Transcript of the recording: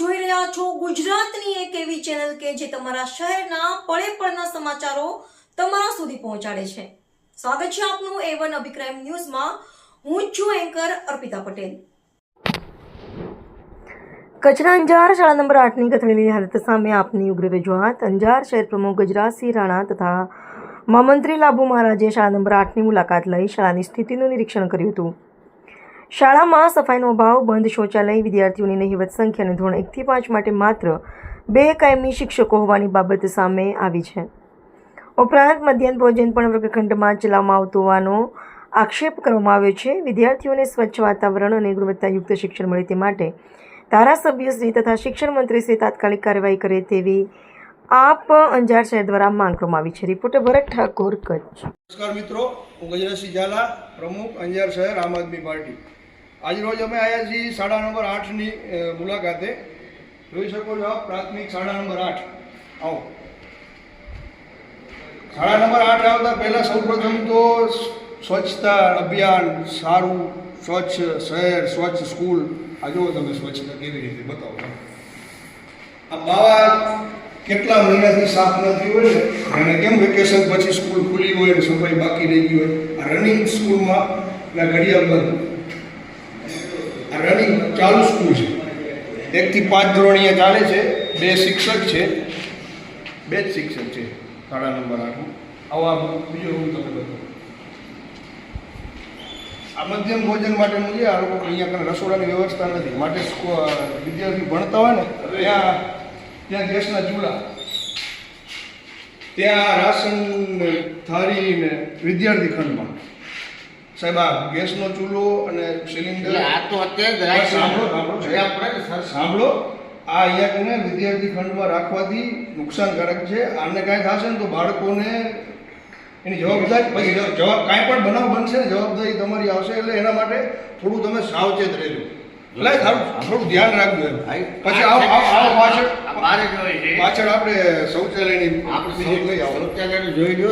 જોઈ રહ્યા છો ગુજરાતની એક એવી ચેનલ કે જે તમારા શહેરના પળે પળના સમાચારો તમારા સુધી પહોંચાડે છે। સ્વાગત છે આપનું A1 અભિક્રાઇમ ન્યૂઝમાં। હું છું એન્કર અર્પિતા પટેલ। કચ્છના અંજાર શાળા નંબર 8ની કથળેલી હાલત સામે આપની ઉગ્ર રજૂઆત। અંજાર શહેર પ્રમુખ ગજરાજસિંહ રાણા તથા મહામંત્રી લાભુ મહારાજે શાળા નંબર 8ની મુલાકાત લઈ શાળાની સ્થિતિનું નિરીક્ષણ કર્યું હતું। શાળામાં સફાઈનો અભાવ, બંધ શૌચાલય, વિદ્યાર્થીઓની નહિવત સંખ્યા અને ધોરણ 1 થી 5 માટે માત્ર 2 કાયમી શિક્ષકો હોવાની બાબત સામે આવી છે। ઉપરાંત મધ્યાહન ભોજન પણ વર્ગખંડમાં ચલાવવામાં આવતું હોવાનો આક્ષેપ કરવામાં આવ્યો છે। વિદ્યાર્થીઓને સ્વચ્છ વાતાવરણ અને ગુણવત્તાયુક્ત શિક્ષણ મળે તે માટે ધારાસભ્યશ્રી તથા શિક્ષણ મંત્રીશ્રી તાત્કાલિક કાર્યવાહી કરે તેવી આપ અંજાર શહેર દ્વારા માંગ કરવામાં આવી છે। રિપોર્ટર ભરત ઠાકોર, કચ્છ। નમસ્કાર મિત્રો, હું ગજરાજસિંહ ઝાલા, પ્રમુખ અંજાર શહેર આમ આદમી પાર્ટી। આજરોજ અમે આવ્યા છીએ શાળા નંબર 8ની મુલાકાતે। જોઈ શકો છો આપ, પ્રાથમિક શાળા નંબર 8। આવો, શાળા નંબર 8 આવતા પહેલાં સૌપ્રથમ તો સ્વચ્છતા અભિયાન સારું, સ્વચ્છ શહેર, સ્વચ્છ સ્કૂલ। આ જુઓ તમે સ્વચ્છતા કેવી રીતે બતાવો। આ બાવા કેટલા મહિનાથી સાફ નથી હોય ને, અને કેમ વેકેશન પછી સ્કૂલ ખુલી હોય ને સફાઈ બાકી રહી ગઈ હોય। આ રનિંગ સ્કૂલમાં ઘડિયાળ બંધ, આ રનિંગ ચાલુ સ્કૂલ છે। 1 થી 5 ધોરણ અહીંયા ચાલે છે। 2 શિક્ષક છે, 2 જ શિક્ષક છે શાળા નંબર 8માં। આવા બીજો રૂમ તમે બતાવો। આ મધ્યમ ભોજન માટેનું છે। આ લોકો અહીંયા કંઈ રસોડાની વ્યવસ્થા નથી, માટે વિદ્યાર્થી ભણતા હોય ને ત્યાં ગેસના ચૂલા, ત્યાં રાશન થાળી ને વિદ્યાર્થી ખંડમાં સાહેબ આ ગેસનો ચૂલો અને સિલિન્ડર સાંભળો, આ અહીંયા કોને વિદ્યાર્થી ખંડમાં રાખવાથી નુકસાનકારક છે। આને કાંઈ થશે ને તો બાળકોને એની જવાબદારી પછી કાંઈ પણ બનાવ બનશે ને જવાબદારી તમારી આવશે। એટલે એના માટે થોડું તમે સાવચેત રહેજો, એટલે થોડું ધ્યાન રાખજો એમ। પછી પાછળ આપણે શૌચાલયની લઈ આવો, શૌચાલય જોઈ લો।